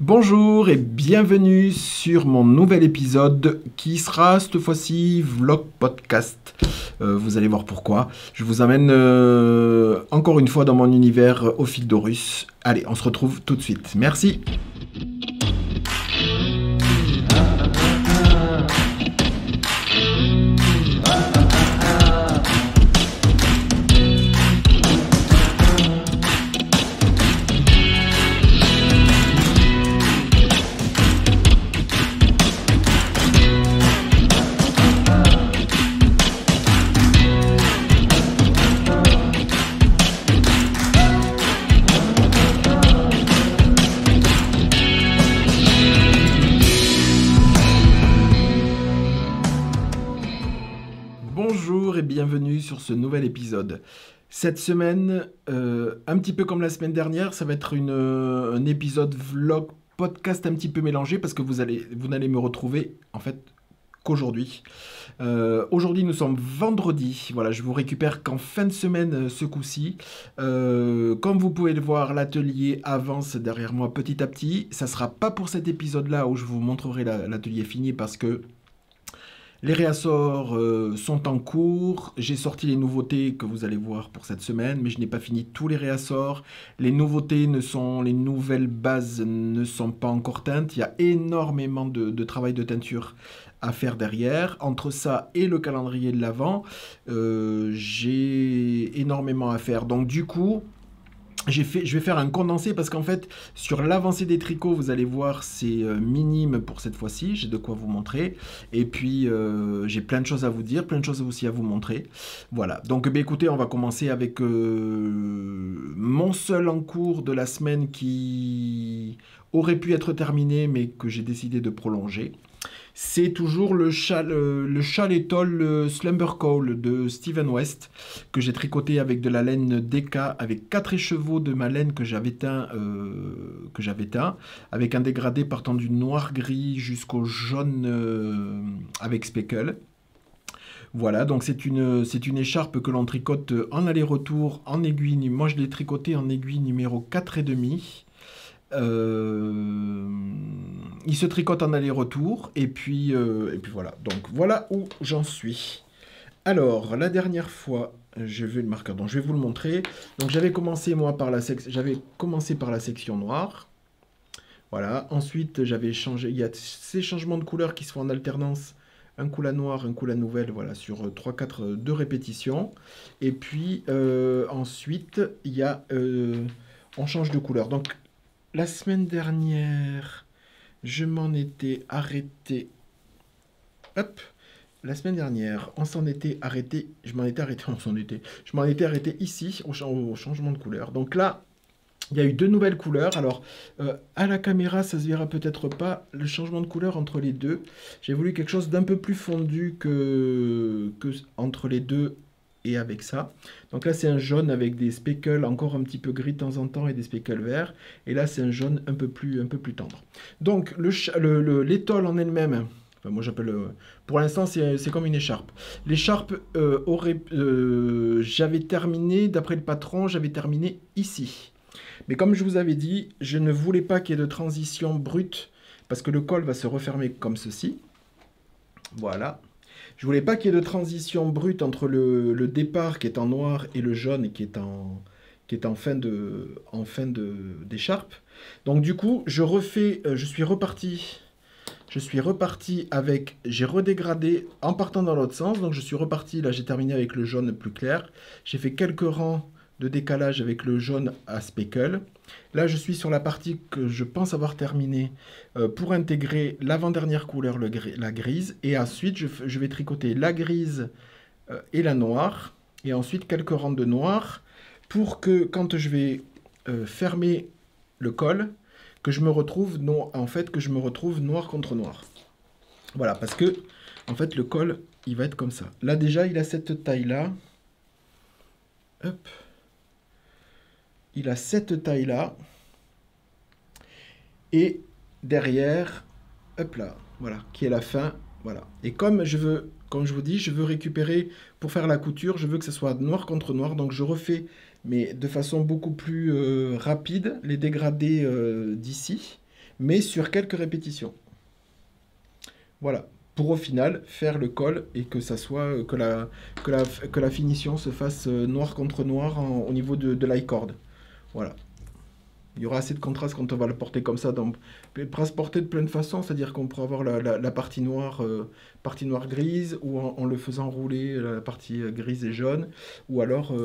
Bonjour et bienvenue sur mon nouvel épisode qui sera cette fois-ci vlog podcast. Vous allez voir pourquoi. Je vous amène encore une fois dans mon univers au fil d'Horus. Allez, on se retrouve tout de suite. Merci. Bonjour et bienvenue sur ce nouvel épisode. Cette semaine, un petit peu comme la semaine dernière, ça va être un épisode vlog podcast un petit peu mélangé parce que vous n'allez me retrouver en fait qu'aujourd'hui. Aujourd'hui nous sommes vendredi, voilà, je vous récupère qu'en fin de semaine ce coup-ci. Comme vous pouvez le voir, l'atelier avance derrière moi petit à petit. Ça sera pas pour cet épisode-là où je vous montrerai l'atelier fini parce que les réassorts sont en cours. J'ai sorti les nouveautés que vous allez voir pour cette semaine, mais je n'ai pas fini tous les réassorts. Les nouvelles bases ne sont pas encore teintes. Il y a énormément de travail de teinture à faire derrière. Entre ça et le calendrier de l'Avent, j'ai énormément à faire. Donc du coup, je vais faire un condensé parce qu'en fait, sur l'avancée des tricots, vous allez voir, c'est minime pour cette fois-ci. J'ai de quoi vous montrer. Et puis, j'ai plein de choses à vous dire, plein de choses aussi à vous montrer. Voilà. Donc, écoutez, on va commencer avec mon seul en cours de la semaine qui aurait pu être terminé, mais que j'ai décidé de prolonger. C'est toujours le châle étole Slumber Call de Steven West que j'ai tricoté avec de la laine DK avec 4 écheveaux de ma laine que j'avais teint, avec un dégradé partant du noir-gris jusqu'au jaune avec speckle. Voilà, donc c'est une écharpe que l'on tricote en aller-retour, en aiguille. Moi je l'ai tricoté en aiguille numéro 4,5. Il se tricote en aller-retour et puis voilà. Donc voilà où j'en suis. Alors la dernière fois, j'ai vu le marqueur, donc je vais vous le montrer. Donc j'avais commencé moi j'avais commencé par la section noire. Voilà. Ensuite j'avais changé. Il y a ces changements de couleurs qui se font en alternance. Un coup la noire, un coup la nouvelle, voilà, sur 2 répétitions. Et puis ensuite, il y a on change de couleur. Donc la semaine dernière, je m'en étais arrêté. Hop. La semaine dernière, on s'en était arrêté. Je m'en étais arrêté. Je m'en étais arrêté ici au changement de couleur. Donc là, il y a eu 2 nouvelles couleurs. Alors, à la caméra, ça se verra peut-être pas le changement de couleur entre les deux. J'ai voulu quelque chose d'un peu plus fondu que entre les deux et avec ça. Donc là, c'est un jaune avec des speckles encore un petit peu gris de temps en temps et des speckles verts. Et là, c'est un jaune un peu plus tendre. Donc, l'étole en elle-même, enfin, moi j'appelle... pour l'instant, c'est comme une écharpe. L'écharpe j'avais terminé, d'après le patron, j'avais terminé ici. Mais comme je vous avais dit, je ne voulais pas qu'il y ait de transition brute, parce que le col va se refermer comme ceci. Voilà. Je voulais pas qu'il y ait de transition brute entre le départ qui est en noir et le jaune qui est en fin d'écharpe. Donc du coup, je suis reparti avec, j'ai redégradé en partant dans l'autre sens. Donc je suis reparti, là j'ai terminé avec le jaune plus clair. J'ai fait quelques rangs de décalage avec le jaune à speckle. Là, je suis sur la partie que je pense avoir terminée pour intégrer l'avant-dernière couleur, la grise. Et ensuite, je vais tricoter la grise et la noire. Et ensuite, quelques rangs de noir pour que quand je vais fermer le col, que je me retrouve noir contre noir. Voilà, parce que en fait, le col, il va être comme ça. Là, déjà, il a cette taille-là. Hop. Il a cette taille-là. Et derrière, hop là, voilà, qui est la fin. Voilà. Et comme je vous dis, je veux récupérer, pour faire la couture, je veux que ce soit noir contre noir. Donc je refais, mais de façon beaucoup plus rapide, les dégradés d'ici. mais sur quelques répétitions. Voilà. Pour au final faire le col et que ça soit que la finition se fasse noir contre noir au niveau de l'i-cord. Voilà. Il y aura assez de contraste quand on va le porter comme ça. Donc, on pourra se porter de plein de façons, c'est-à-dire qu'on pourra avoir la partie noire grise, ou en le faisant rouler la partie grise et jaune, ou alors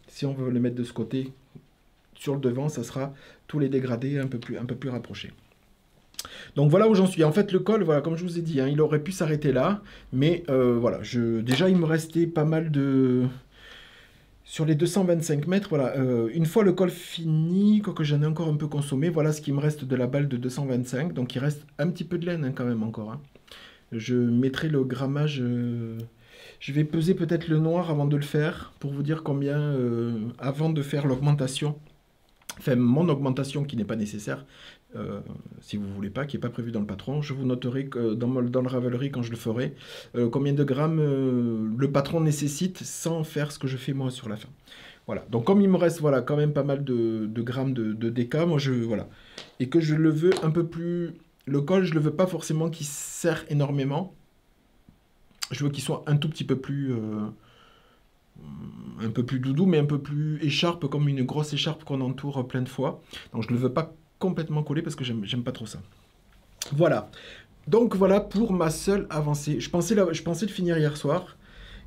si on veut le mettre de ce côté, sur le devant, ça sera tous les dégradés un peu plus rapprochés. Donc voilà où j'en suis. En fait, le col, voilà, comme je vous ai dit, hein, il aurait pu s'arrêter là, mais voilà, déjà il me restait pas mal de... Sur les 225 mètres, voilà, une fois le col fini, quoique j'en ai encore un peu consommé, voilà ce qui me reste de la balle de 225, donc il reste un petit peu de laine hein, quand même encore. Hein. Je mettrai le grammage, je vais peser peut-être le noir avant de le faire, pour vous dire combien, avant de faire l'augmentation, enfin mon augmentation qui n'est pas nécessaire, si vous voulez pas, qui n'est pas prévu dans le patron, je vous noterai que dans le Ravelry quand je le ferai, combien de grammes le patron nécessite sans faire ce que je fais moi sur la fin. Voilà, donc comme il me reste voilà, quand même pas mal de grammes de DK, moi voilà, et que je le veux un peu plus... Le col, je le veux pas forcément qu'il serre énormément, je veux qu'il soit un tout petit peu plus... un peu plus doudou, mais un peu plus écharpe, comme une grosse écharpe qu'on entoure plein de fois. Donc je ne le veux pas complètement collé parce que j'aime pas trop ça. Voilà. Donc voilà pour ma seule avancée. Je pensais le finir hier soir.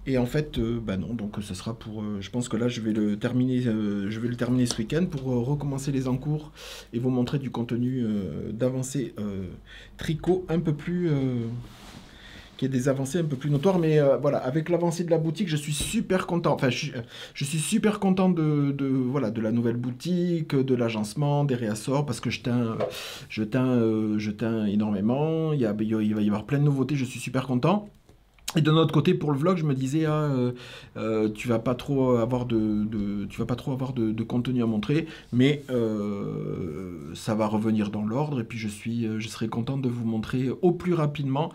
Et en fait, bah non, donc ce sera pour... je pense que là, je vais le terminer ce week-end pour recommencer les encours et vous montrer du contenu d'avancée tricot un peu plus... qui est des avancées un peu plus notoires, mais voilà, avec l'avancée de la boutique, je suis super content. Enfin, je suis super content voilà, de la nouvelle boutique, de l'agencement, des réassorts, parce que je teins énormément. Il va y avoir plein de nouveautés, je suis super content. Et de notre côté, pour le vlog, je me disais, tu vas pas trop avoir de contenu à montrer, mais ça va revenir dans l'ordre, et puis je serai content de vous montrer au plus rapidement.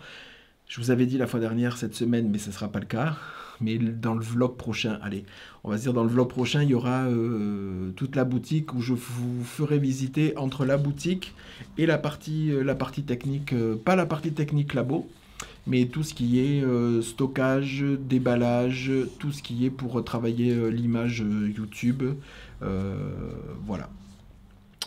Je vous avais dit la fois dernière, cette semaine, mais ce ne sera pas le cas. Mais dans le vlog prochain, allez, on va se dire dans le vlog prochain, il y aura toute la boutique où je vous ferai visiter entre la boutique et la partie technique, pas la partie technique labo, mais tout ce qui est stockage, déballage, tout ce qui est pour travailler l'image YouTube. Voilà.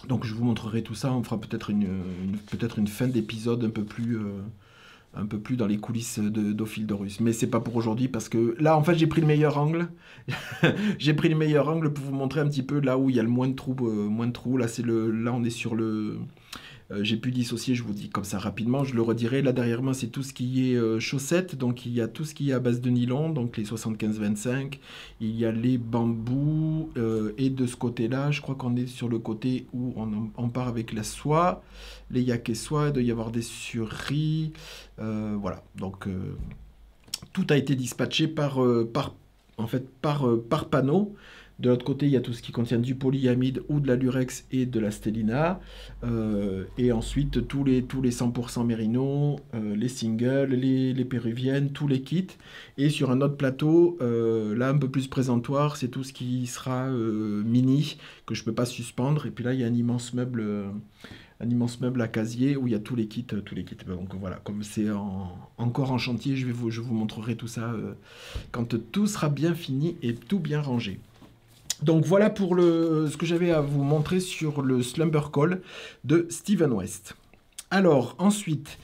Donc je vous montrerai tout ça, on fera peut-être une fin d'épisode un peu plus dans les coulisses d'Ophildorus. Mais c'est pas pour aujourd'hui parce que là, en fait, j'ai pris le meilleur angle. J'ai pris le meilleur angle pour vous montrer un petit peu là où il y a le moins de trous. Là, là, on est sur le... j'ai pu dissocier, je vous dis comme ça rapidement, je le redirai. Là, derrière moi, c'est tout ce qui est chaussettes. Donc, il y a tout ce qui est à base de nylon, donc les 75-25. Il y a les bambous. Et de ce côté-là, je crois qu'on est sur le côté où on part avec la soie. Les yaquets soie, il doit y avoir des surris. Voilà, donc tout a été dispatché par panneau. De l'autre côté, il y a tout ce qui contient du polyamide ou de la lurex et de la stellina. Et ensuite, tous les 100% mérino, les singles, les péruviennes, tous les kits. Et sur un autre plateau, là un peu plus présentoir, c'est tout ce qui sera mini, que je ne peux pas suspendre. Et puis là, il y a un immense meuble à casier où il y a tous les kits. Donc voilà, comme c'est encore en chantier, je vous montrerai tout ça quand tout sera bien fini et tout bien rangé. Donc voilà pour ce que j'avais à vous montrer sur le Slumber Call de Steven West. Alors ensuite,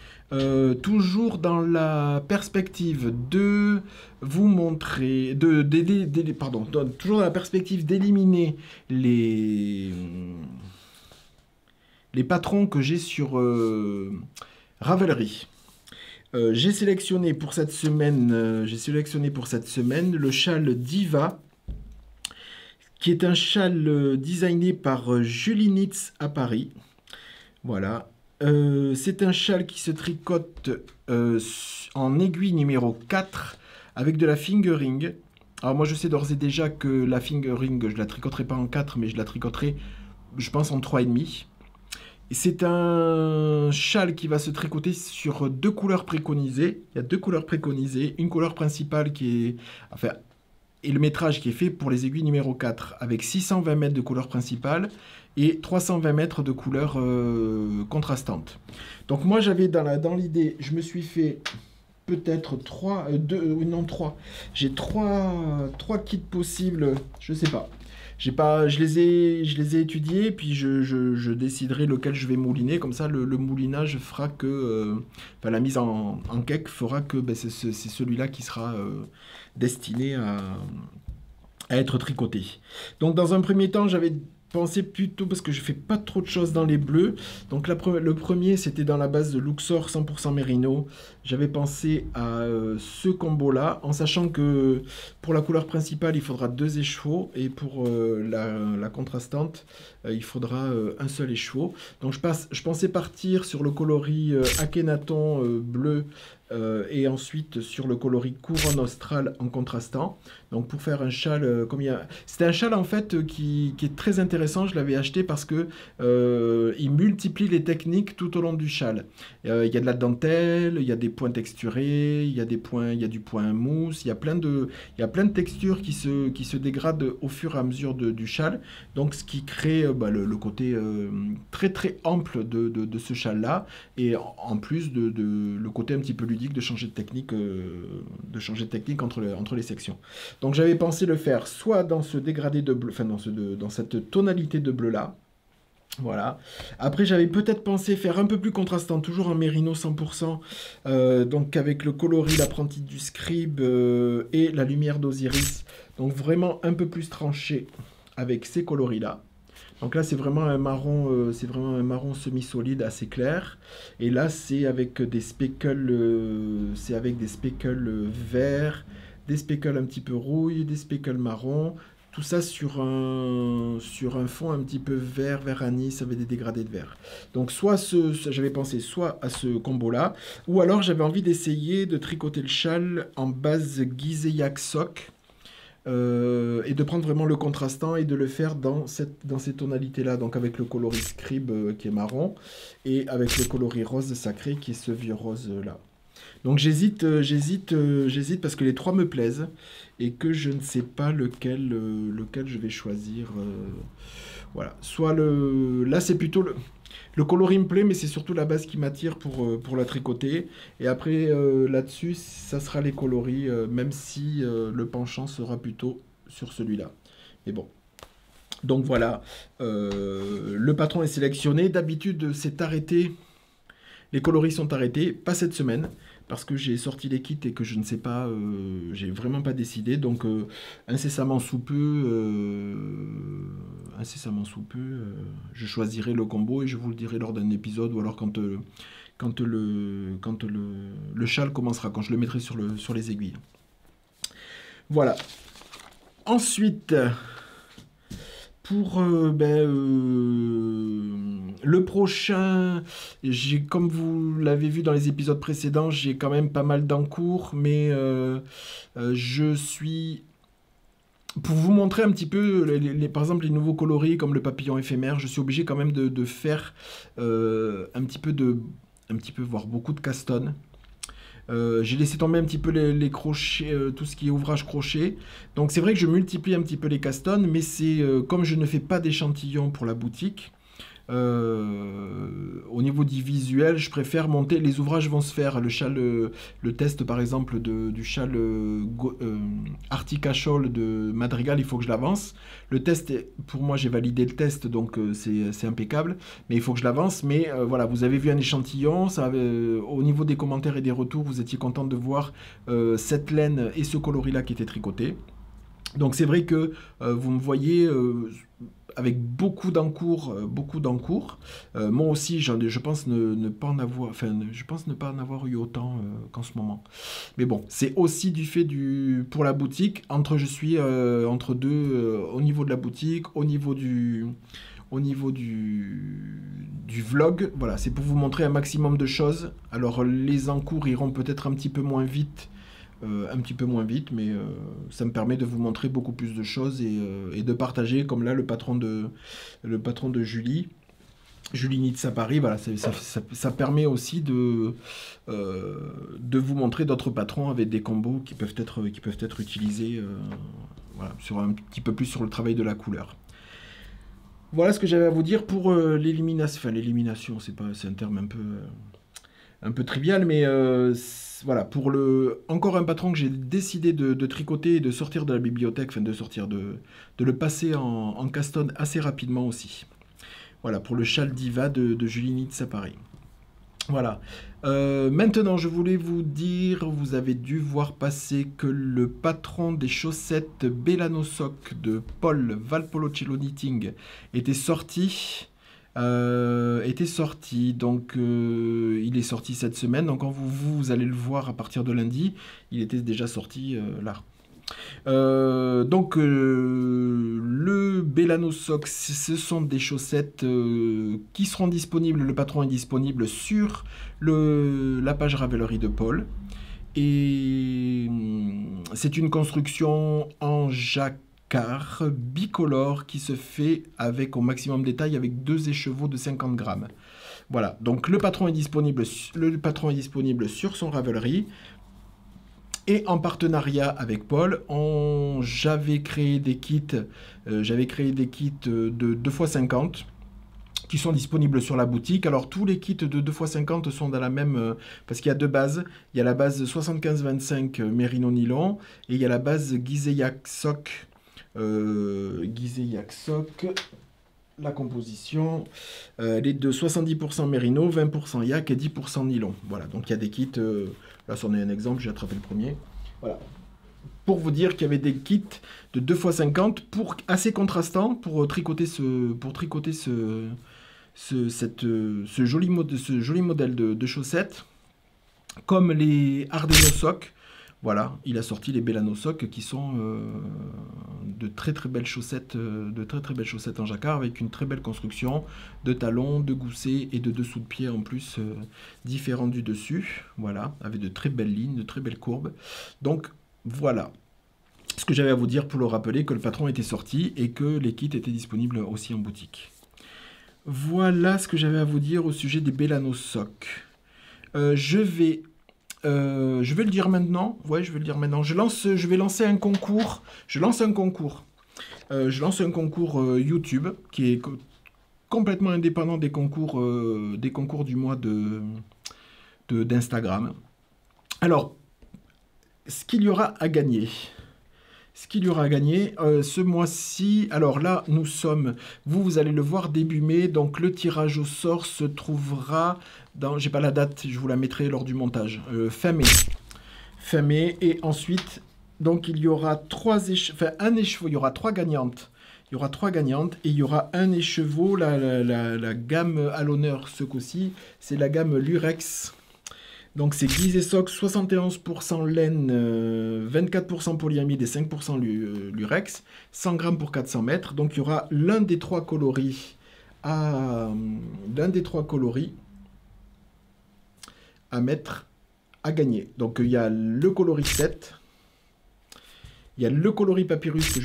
toujours dans la perspective de vous montrer, toujours dans la perspective d'éliminer les patrons que j'ai sur Ravelry. J'ai sélectionné pour cette semaine le châle Diva, qui est un châle designé par Julie Nitz à Paris. Voilà. C'est un châle qui se tricote en aiguille numéro 4 avec de la fingering. Alors moi je sais d'ores et déjà que la fingering, je ne la tricoterai pas en 4, mais je la tricoterai, je pense, en 3,5. C'est un châle qui va se tricoter sur 2 couleurs préconisées. Il y a 2 couleurs préconisées. Une couleur principale qui est... Enfin, et le métrage qui est fait pour les aiguilles numéro 4 avec 620 mètres de couleur principale et 320 mètres de couleurs contrastantes. Donc moi j'avais dans l'idée, je me suis fait peut-être 3, 2, non 3. J'ai 3 kits possibles, je sais pas. J'ai pas, je les ai étudiés, puis je déciderai lequel je vais mouliner. Comme ça, le moulinage fera que, enfin, la mise en cake fera que ben, c'est celui-là qui sera destiné à être tricoté. Donc, dans un premier temps, j'avais pensé plutôt, parce que je fais pas trop de choses dans les bleus. Donc, le premier, c'était dans la base de Luxor 100% Merino. J'avais pensé à ce combo-là, en sachant que pour la couleur principale, il faudra 2 écheveaux, et pour la contrastante, il faudra un seul écheveau. Donc, je pensais partir sur le coloris Akhenaton bleu, et ensuite sur le coloris couronne australe en contrastant. Donc pour faire un châle, c'était un châle en fait qui est très intéressant. Je l'avais acheté parce que il multiplie les techniques tout au long du châle. Il y a de la dentelle, il y a des points texturés, il y a du point mousse, il y a plein de textures qui se dégradent au fur et à mesure du châle. Donc ce qui crée le côté très très ample de ce châle là, et en plus de le côté un petit peu ludique de changer de technique, entre les sections. Donc j'avais pensé le faire soit dans ce dégradé de bleu, enfin dans cette tonalité de bleu là. Voilà. Après, j'avais peut-être pensé faire un peu plus contrastant, toujours en mérino 100%, donc avec le coloris l'apprenti du scribe et la lumière d'Osiris. Donc vraiment un peu plus tranché avec ces coloris-là. Donc là, c'est vraiment un marron semi-solide assez clair. Et là, c'est avec des speckles, verts, des speckles un petit peu rouille, des speckles marron. Tout ça sur un fond un petit peu vert anis avec des dégradés de vert. Donc j'avais pensé soit à ce combo-là, ou alors j'avais envie d'essayer de tricoter le châle en base Giseyak Sock. Et de prendre vraiment le contrastant et de le faire dans ces tonalités-là, donc avec le coloris scribe qui est marron, et avec le coloris rose sacré qui est ce vieux rose-là. Donc j'hésite parce que les trois me plaisent, et que je ne sais pas lequel je vais choisir. Voilà. Là, c'est plutôt le coloris me plaît, mais c'est surtout la base qui m'attire pour la tricoter. Et après, là-dessus, ça sera les coloris, même si le penchant sera plutôt sur celui-là. Mais bon. Donc voilà, le patron est sélectionné. D'habitude, c'est arrêté. Les coloris sont arrêtés, pas cette semaine, parce que j'ai sorti les kits et que je ne sais pas, j'ai vraiment pas décidé. Donc incessamment sous peu, je choisirai le combo et je vous le dirai lors d'un épisode, ou alors quand le châle commencera, quand je le mettrai sur les aiguilles. Voilà. Ensuite, pour le prochain, comme vous l'avez vu dans les épisodes précédents, j'ai quand même pas mal d'encours, mais je suis... Pour vous montrer un petit peu, par exemple, les nouveaux coloris comme le papillon éphémère, je suis obligé quand même de faire un petit peu, voire beaucoup de castones. J'ai laissé tomber un petit peu les crochets, tout ce qui est ouvrage crochet. Donc c'est vrai que je multiplie un petit peu les castones, mais c'est comme je ne fais pas d'échantillons pour la boutique, au niveau du visuel, je préfère monter. Les ouvrages vont se faire. Le châle, le test par exemple du châle Arctica Shawl de Madrigal, il faut que je l'avance. Le test, pour moi, j'ai validé le test, donc c'est impeccable. Mais il faut que je l'avance. Mais voilà, vous avez vu un échantillon. Au niveau des commentaires et des retours, vous étiez content de voir cette laine et ce coloris-là qui étaient tricotés. Donc c'est vrai que vous me voyez avec beaucoup d'encours, moi aussi, je pense ne pas en avoir, je pense ne pas en avoir eu autant qu'en ce moment. Mais bon, c'est aussi du fait pour la boutique. Je suis entre deux, au niveau de la boutique, au niveau du vlog. Voilà, c'est pour vous montrer un maximum de choses. Alors les encours iront peut-être un petit peu moins vite. Mais ça me permet de vous montrer beaucoup plus de choses et de partager, comme là le patron de Julie Nitz à Paris. Voilà, ça permet aussi de vous montrer d'autres patrons avec des combos qui peuvent être utilisés, voilà, sur un petit peu plus sur le travail de la couleur. Voilà ce que j'avais à vous dire pour l'élimination. Enfin, l'élimination, c'est un terme un peu trivial, mais voilà, pour encore un patron que j'ai décidé de tricoter et de sortir de la bibliothèque, enfin de le passer en custom assez rapidement aussi. Voilà, pour le châle diva de Julie Nitz à Paris. Voilà. Maintenant, je voulais vous dire, vous avez dû voir passer que le patron des chaussettes Bellanosoc de Paul Valpolicella Knitting était sorti. Donc il est sorti cette semaine. Donc quand vous allez le voir à partir de lundi, il était déjà sorti là. Le Bellano Socks, ce sont des chaussettes qui seront disponibles. Le patron est disponible sur la page Ravelry de Paul. Et c'est une construction en jacquard bicolore qui se fait avec au maximum détail avec deux écheveaux de 50 grammes. Voilà, donc le patron est disponible sur son Ravelry. Et en partenariat avec Paul, j'avais créé des kits, de 2x50 qui sont disponibles sur la boutique. Alors tous les kits de 2x50 sont dans la même, parce qu'il y a deux bases. Il y a la base 75-25 Merino Nylon et il y a la base Giseyak Sock. La composition, elle est de 70% Merino, 20% Yak et 10% Nylon. Voilà, donc il y a des kits, là c'en est un exemple, j'ai attrapé le premier. Voilà. Pour vous dire qu'il y avait des kits de 2x50 assez contrastants pour tricoter ce joli modèle de chaussettes, comme les Ardeno Sock. Voilà, il a sorti les Bellano Sock qui sont de très très belles chaussettes, en jacquard avec une très belle construction de talons, de goussets et de dessous de pied en plus différents du dessus. Voilà, avec de très belles lignes, de très belles courbes. Donc voilà ce que j'avais à vous dire pour le rappeler que le patron était sorti et que les kits étaient disponibles aussi en boutique. Voilà ce que j'avais à vous dire au sujet des Bellano Sock. Je vais le dire maintenant. Ouais, je vais le dire maintenant. Je vais lancer un concours. Je lance un concours. YouTube qui est complètement indépendant des concours du mois d'Instagram. Alors, ce qu'il y aura à gagner. Ce mois-ci, alors là, vous allez le voir début mai, donc le tirage au sort se trouvera j'ai pas la date, je vous la mettrai lors du montage, fin mai. Et ensuite, donc il y aura il y aura trois gagnantes. Et il y aura un écheveau, la gamme à l'honneur ce coup-ci, c'est la gamme Lurex. Donc c'est Gizeh Sock, 71% laine, 24% polyamide et 5% lurex, 100 grammes pour 400 mètres. Donc il y aura l'un des trois coloris à mettre à gagner. Donc il y a le coloris 7, il y a le coloris papyrus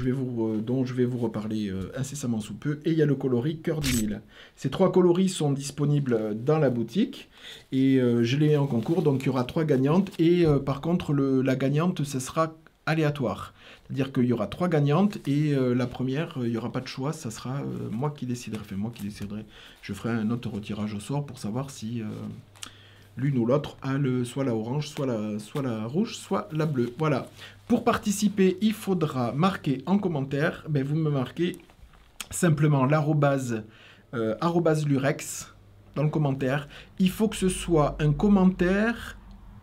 dont je vais vous reparler incessamment sous peu, et il y a le coloris cœur du Nil. Ces trois coloris sont disponibles dans la boutique et je les mets en concours, donc il y aura trois gagnantes et par contre la gagnante ce sera aléatoire. C'est-à-dire qu'il y aura trois gagnantes et la première, il n'y aura pas de choix, ça sera moi qui déciderai. Je ferai un autre retirage au sort pour savoir si l'une ou l'autre a soit la orange, soit la rouge, soit la bleue. Voilà. Pour participer, il faudra marquer en commentaire, vous me marquez simplement l'arrobase lurex dans le commentaire. Il faut que ce soit un commentaire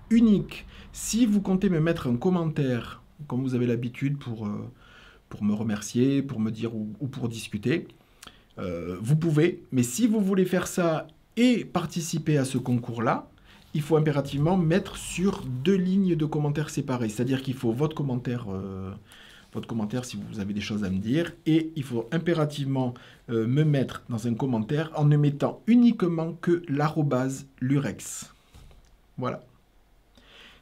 unique. Si vous comptez me mettre un commentaire, comme vous avez l'habitude, pour me remercier, pour me dire ou pour discuter, vous pouvez. Mais si vous voulez faire ça et participer à ce concours-là, il faut impérativement mettre sur deux lignes de commentaires séparées. C'est-à-dire qu'il faut votre commentaire si vous avez des choses à me dire, et il faut impérativement me mettre dans un commentaire en ne mettant uniquement que l'arrobase lurex. Voilà.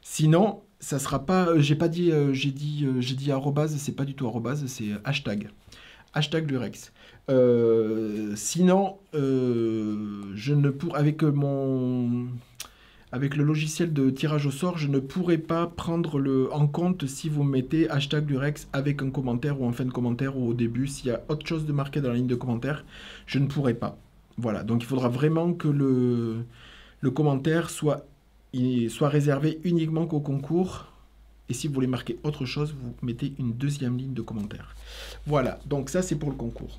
Sinon, ça sera pas. J'ai dit arrobase, c'est pas du tout arrobase, c'est hashtag. Hashtag lurex. Sinon, je ne pourrai avec le logiciel de tirage au sort, je ne pourrai pas prendre en compte si vous mettez hashtag Lurex avec un commentaire ou en fin de commentaire ou au début. S'il y a autre chose de marqué dans la ligne de commentaire, je ne pourrai pas. Voilà, donc il faudra vraiment que le commentaire soit réservé uniquement qu'au concours. Et si vous voulez marquer autre chose, vous mettez une deuxième ligne de commentaire. Voilà, donc ça c'est pour le concours.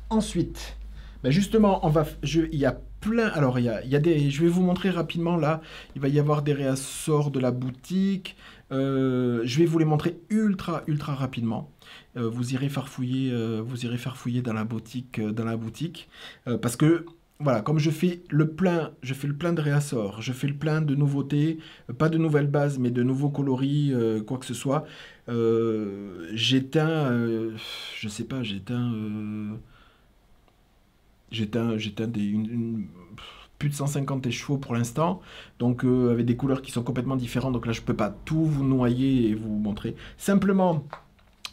Ensuite, ben justement, il y a plein. Alors, je vais vous montrer rapidement là. Il va y avoir des réassorts de la boutique. Je vais vous les montrer ultra rapidement. Vous irez farfouiller dans la boutique, parce que voilà, comme je fais le plein de réassorts, je fais le plein de nouveautés, pas de nouvelles bases, mais de nouveaux coloris, quoi que ce soit. J'éteins, je sais pas, plus de 150 échevaux pour l'instant, donc avec des couleurs qui sont complètement différentes. Donc là, je peux pas tout vous noyer et vous montrer. Simplement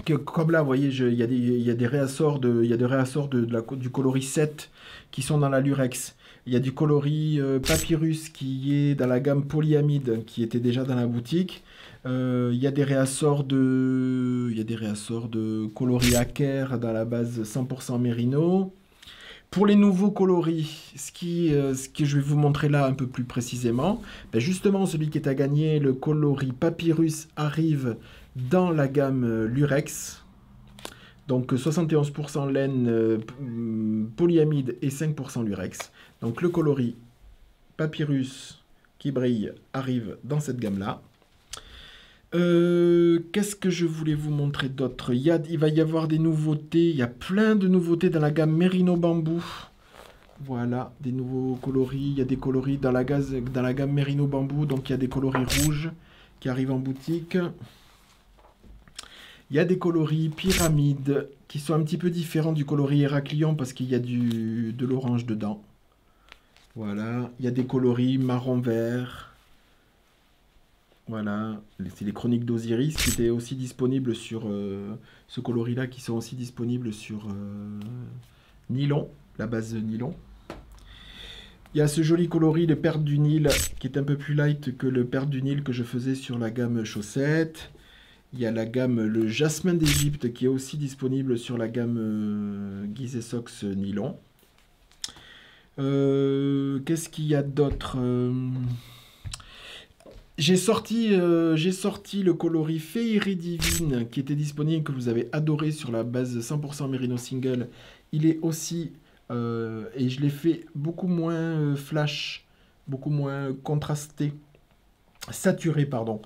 que, comme là, vous voyez, il y a des réassorts du coloris 7 qui sont dans la Lurex. Il y a du coloris Papyrus qui est dans la gamme Polyamide qui était déjà dans la boutique. Il y a des réassorts de coloris Hacker dans la base 100% Mérino. Pour les nouveaux coloris, ce que je vais vous montrer là un peu plus précisément, ben justement celui qui est à gagner, le coloris Papyrus, arrive dans la gamme Lurex. Donc 71% laine polyamide et 5% Lurex. Donc le coloris Papyrus qui brille arrive dans cette gamme-là. Qu'est-ce que je voulais vous montrer d'autre? Il va y avoir des nouveautés. Il y a plein de nouveautés dans la gamme Mérino Bambou. Voilà, des nouveaux coloris. Il y a des coloris dans la gamme Mérino Bambou. Donc il y a des coloris rouges qui arrivent en boutique. Il y a des coloris Pyramide qui sont un petit peu différents du coloris Héraclion parce qu'il y a de l'orange dedans. Voilà, il y a des coloris marron-vert. Voilà, c'est les Chroniques d'Osiris qui étaient aussi disponibles sur ce coloris-là, qui sont aussi disponibles sur Nylon, la base Nylon. Il y a ce joli coloris de Perle du Nil qui est un peu plus light que le Perle du Nil que je faisais sur la gamme Chaussettes. Il y a la gamme le Jasmin d'Égypte qui est aussi disponible sur la gamme Guise et Sox Nylon. Qu'est-ce qu'il y a d'autre? J'ai sorti le coloris Féerie Divine qui était disponible, que vous avez adoré sur la base 100% Mérino Single. Il est aussi, et je l'ai fait beaucoup moins flash, beaucoup moins contrasté, saturé, pardon,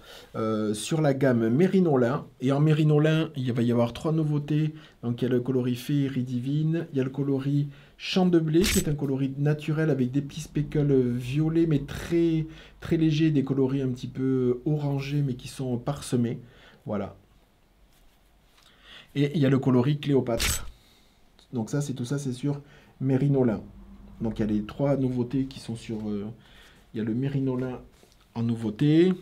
sur la gamme Mérino Lin. Et en Mérino Lin, il va y avoir 3 nouveautés. Donc il y a le coloris Féerie Divine, il y a le coloris Champ de blé, qui est un coloris naturel avec des petits speckles violets, mais très, très légers, des coloris un petit peu orangés, mais qui sont parsemés. Voilà. Et il y a le coloris Cléopâtre. Donc ça, c'est tout ça, c'est sur Mérino Lin. Donc il y a les 3 nouveautés qui sont sur... il y a le Mérino Lin en nouveauté.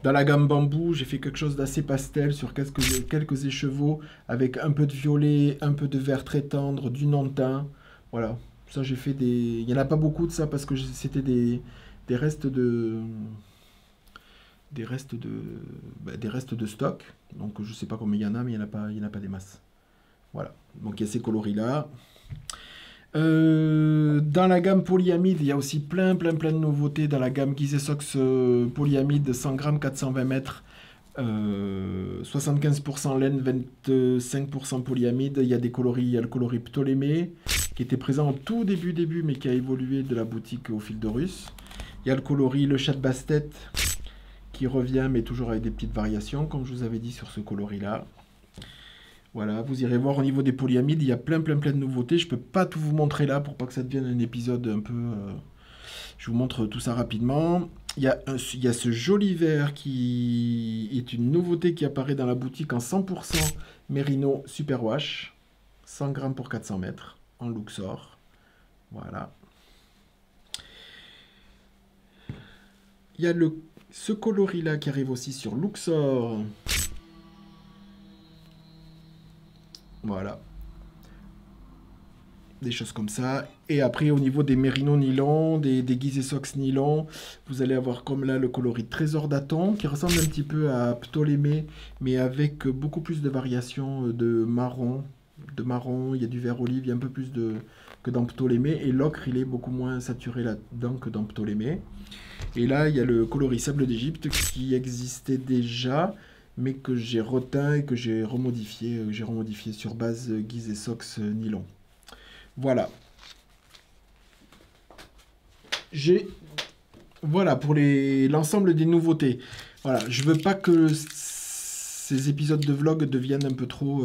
Dans la gamme bambou, j'ai fait quelque chose d'assez pastel sur quelques écheveaux avec un peu de violet, un peu de vert très tendre, du nantin. Voilà, ça j'ai fait des... Il n'y en a pas beaucoup de ça parce que c'était des restes de... Des restes de stock. Donc je sais pas combien il y en a, mais il n'y en a pas des masses. Voilà, donc il y a ces coloris-là. Dans la gamme polyamide, il y a aussi plein de nouveautés. Dans la gamme Guise et Sox polyamide, 100 grammes, 420 mètres, 75% laine, 25% polyamide. Il y a des coloris, il y a le coloris Ptolémée qui était présent au tout début, mais qui a évolué de la boutique au fil de Russe. Il y a le coloris Le Chat de Bastet qui revient, mais toujours avec des petites variations, comme je vous avais dit sur ce coloris-là. Voilà, vous irez voir au niveau des polyamides, il y a plein de nouveautés. Je ne peux pas tout vous montrer là pour pas que ça devienne un épisode un peu... Je vous montre tout ça rapidement. Il y a ce joli vert qui est une nouveauté qui apparaît dans la boutique en 100% Mérino Super Wash. 100 grammes pour 400 mètres en Luxor. Voilà. Il y a ce coloris là qui arrive aussi sur Luxor. Voilà. des choses comme ça. Et après, au niveau des mérinos nylon, des Gizeh Sox nylon, vous allez avoir comme là le coloris Trésor d'Aton, qui ressemble un petit peu à Ptolémée, mais avec beaucoup plus de variations de marron. Il y a du vert olive, il y a un peu plus que dans Ptolémée. Et l'ocre, il est beaucoup moins saturé là-dedans que dans Ptolémée. Et là, il y a le coloris Sable d'Égypte qui existait déjà, mais que j'ai reteint et que j'ai remodifié. J'ai remodifié sur base Gizeh Sox nylon. Voilà. Voilà pour l'ensemble des nouveautés. Voilà, je veux pas que ces épisodes de vlog deviennent un peu trop...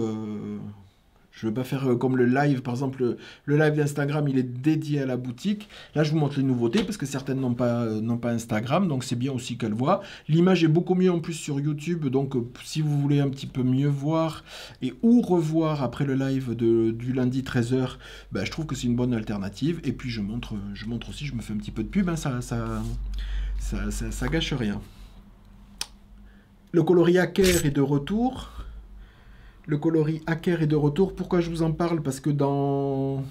Je veux pas faire comme le live, par exemple, le live d'Instagram, il est dédié à la boutique. Là, je vous montre les nouveautés, parce que certaines n'ont pas Instagram, donc c'est bien aussi qu'elles voient. L'image est beaucoup mieux en plus sur YouTube, donc si vous voulez un petit peu mieux voir et ou revoir après le live du lundi 13h, ben, je trouve que c'est une bonne alternative. Et puis je montre aussi, je me fais un petit peu de pub, hein, ça gâche rien. Le coloris Hacker est de retour. Le coloris Hacker est de retour. Pourquoi je vous en parle? Parce que dans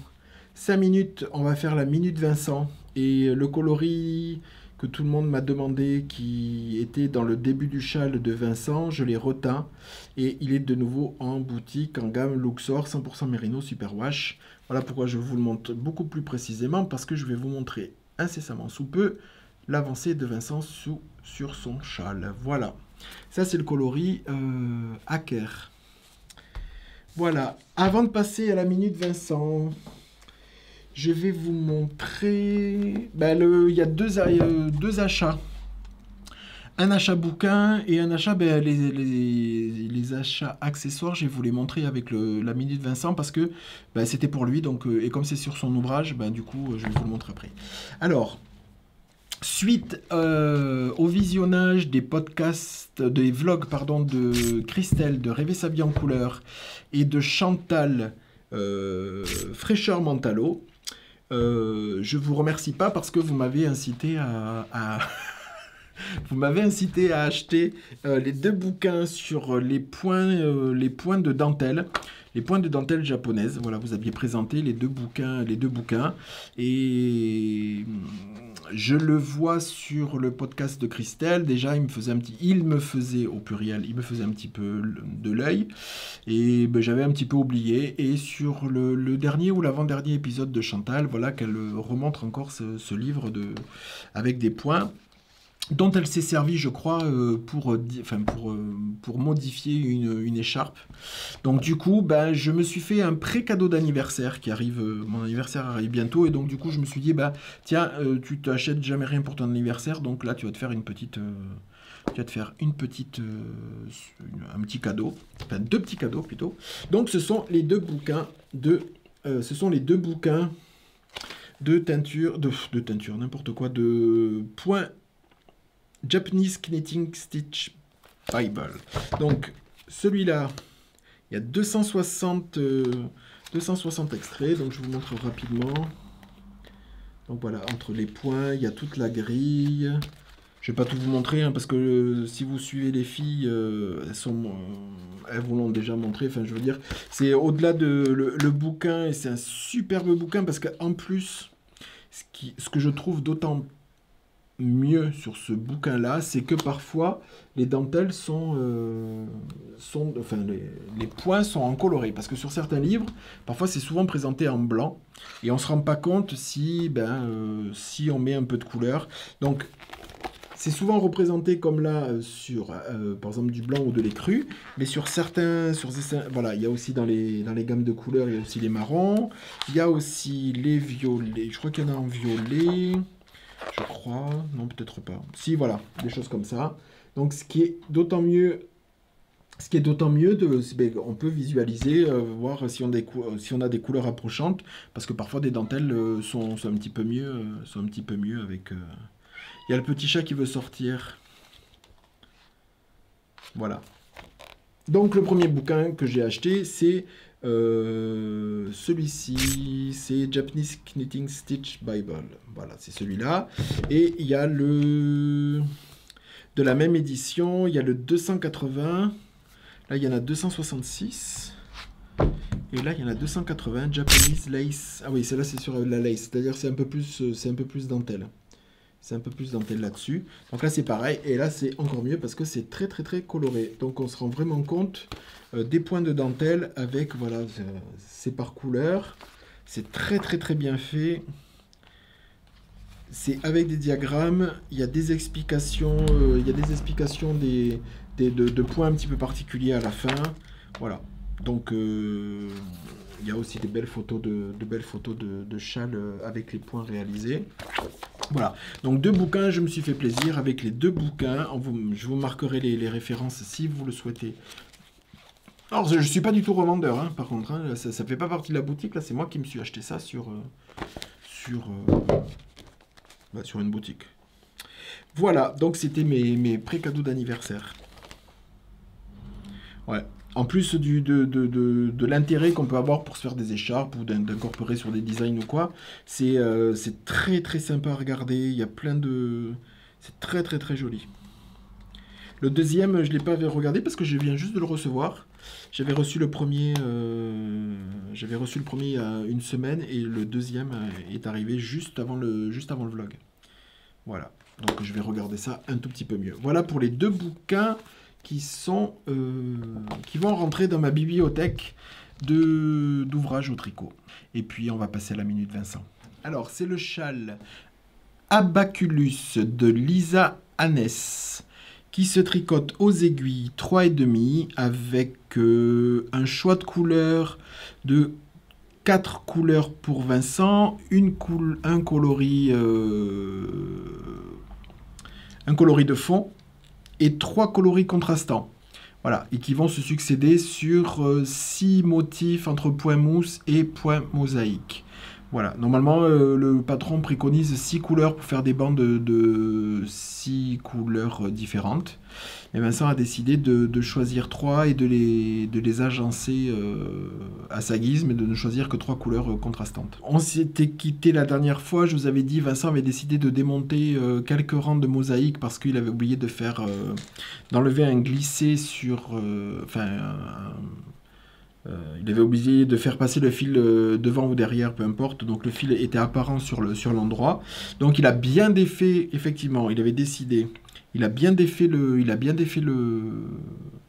5 minutes, on va faire la Minute Vincent. Et le coloris que tout le monde m'a demandé, qui était dans le début du châle de Vincent, je l'ai reteint. Et il est de nouveau en boutique, en gamme Luxor, 100% Merino Superwash. Voilà pourquoi je vous le montre beaucoup plus précisément, parce que je vais vous montrer incessamment sous peu l'avancée de Vincent sur son châle. Voilà. Ça, c'est le coloris Hacker. Voilà, avant de passer à la Minute Vincent, je vais vous montrer... Ben, il y a deux achats. Un achat bouquin et un achat... Ben, les achats accessoires, je vais vous les montrer avec la Minute Vincent parce que ben, c'était pour lui. Donc, et comme c'est sur son ouvrage, ben, du coup, je vais vous le montrer après. Alors... Suite au visionnage des podcasts, des vlogs pardon, de Christelle, de Rêver sa vie en couleur et de Chantal Fraîcheur Mentalo, je vous remercie pas parce que vous m'avez incité vous m'avez incité à acheter les deux bouquins sur les points de dentelle. Les points de dentelle japonaises. Voilà, vous aviez présenté les deux bouquins. Et je le vois sur le podcast de Christelle. Déjà, il me faisait un petit peu de l'œil. Et ben, j'avais un petit peu oublié. Et sur le dernier ou l'avant-dernier épisode de Chantal, voilà qu'elle remonte encore ce livre avec des points dont elle s'est servie, je crois, pour modifier une écharpe. Donc du coup, ben, je me suis fait un pré-cadeau d'anniversaire qui arrive, mon anniversaire arrive bientôt, et donc du coup, je me suis dit, bah, tiens, tu t'achètes jamais rien pour ton anniversaire, donc là, tu vas te faire un petit cadeau, enfin deux petits cadeaux plutôt. Donc ce sont les deux bouquins de teinture, n'importe quoi, de points Japanese Knitting Stitch Bible. Donc, celui-là, il y a 260 extraits, donc je vous montre rapidement. Donc voilà, entre les points, il y a toute la grille. Je ne vais pas tout vous montrer, hein, parce que si vous suivez les filles, elles vous l'ont déjà montré. Enfin, je veux dire, c'est au-delà le bouquin, et c'est un superbe bouquin, parce qu'en plus, ce que je trouve d'autant mieux sur ce bouquin-là, c'est que parfois les dentelles les points sont en coloré, parce que sur certains livres, parfois c'est souvent présenté en blanc et on se rend pas compte si on met un peu de couleur. Donc c'est souvent représenté comme là sur par exemple du blanc ou de l'écru, mais sur certains, voilà, il y a aussi dans les gammes de couleurs, il y a aussi les marrons, il y a aussi les violets. Je crois qu'il y en a en violet. Je crois, non peut-être pas. Si voilà, des choses comme ça. Donc ce qui est d'autant mieux, on peut visualiser, voir si on a des couleurs approchantes, parce que parfois des dentelles sont un petit peu mieux, avec. Il y a le petit chat qui veut sortir. Voilà. Donc le premier bouquin que j'ai acheté, c'est celui-ci, c'est Japanese Knitting Stitch Bible. Voilà, c'est celui-là. Et il y a de la même édition, il y a le 280. Là, il y en a 266. Et là, il y en a 280, Japanese lace. Ah oui, celle-là, c'est sur la lace. C'est-à-dire, c'est un peu plus dentelle. C'est un peu plus dentelle là-dessus. Donc là, c'est pareil. Et là, c'est encore mieux parce que c'est très, très, très coloré. Donc, on se rend vraiment compte des points de dentelle avec, voilà, c'est par couleur. C'est très, très, très bien fait. C'est avec des diagrammes. Il y a des explications, de points un petit peu particuliers à la fin. Voilà. Donc, il y a aussi des belles photos de châles avec les points réalisés. Voilà, donc 2 bouquins, je me suis fait plaisir avec les 2 bouquins. Je vous marquerai les références si vous le souhaitez. Alors, je ne suis pas du tout revendeur, hein, par contre. Hein, ça ne fait pas partie de la boutique. Là, c'est moi qui me suis acheté ça sur une boutique. Voilà, donc c'était mes pré-cadeaux d'anniversaire. Ouais. En plus de l'intérêt qu'on peut avoir pour se faire des écharpes ou d'incorporer sur des designs ou quoi, c'est très très sympa à regarder. Il y a plein de... C'est très très très joli. Le deuxième, je ne l'ai pas regardé parce que je viens juste de le recevoir. J'avais reçu le premier il y a une semaine et le deuxième est arrivé juste avant le vlog. Voilà. Donc je vais regarder ça un tout petit peu mieux. Voilà pour les 2 bouquins qui vont rentrer dans ma bibliothèque d'ouvrages au tricot. Et puis on va passer à la Minute Vincent. Alors c'est le châle Abaculus de Lisa Hannes qui se tricote aux aiguilles 3,5 avec un choix de couleurs de 4 couleurs pour Vincent, un coloris de fond et 3 coloris contrastants. Voilà, et qui vont se succéder sur 6 motifs entre point mousse et point mosaïque. Voilà, normalement, le patron préconise 6 couleurs pour faire des bandes de 6 couleurs différentes. Et Vincent a décidé de choisir 3 et de les agencer à sa guise, mais de ne choisir que 3 couleurs contrastantes. On s'était quitté la dernière fois, je vous avais dit, Vincent avait décidé de démonter quelques rangs de mosaïque parce qu'il avait oublié d'enlever un glissé sur... il avait oublié de faire passer le fil devant ou derrière, peu importe. Donc le fil était apparent sur l'endroit. Donc il a bien défait, effectivement, il avait décidé. Il a bien défait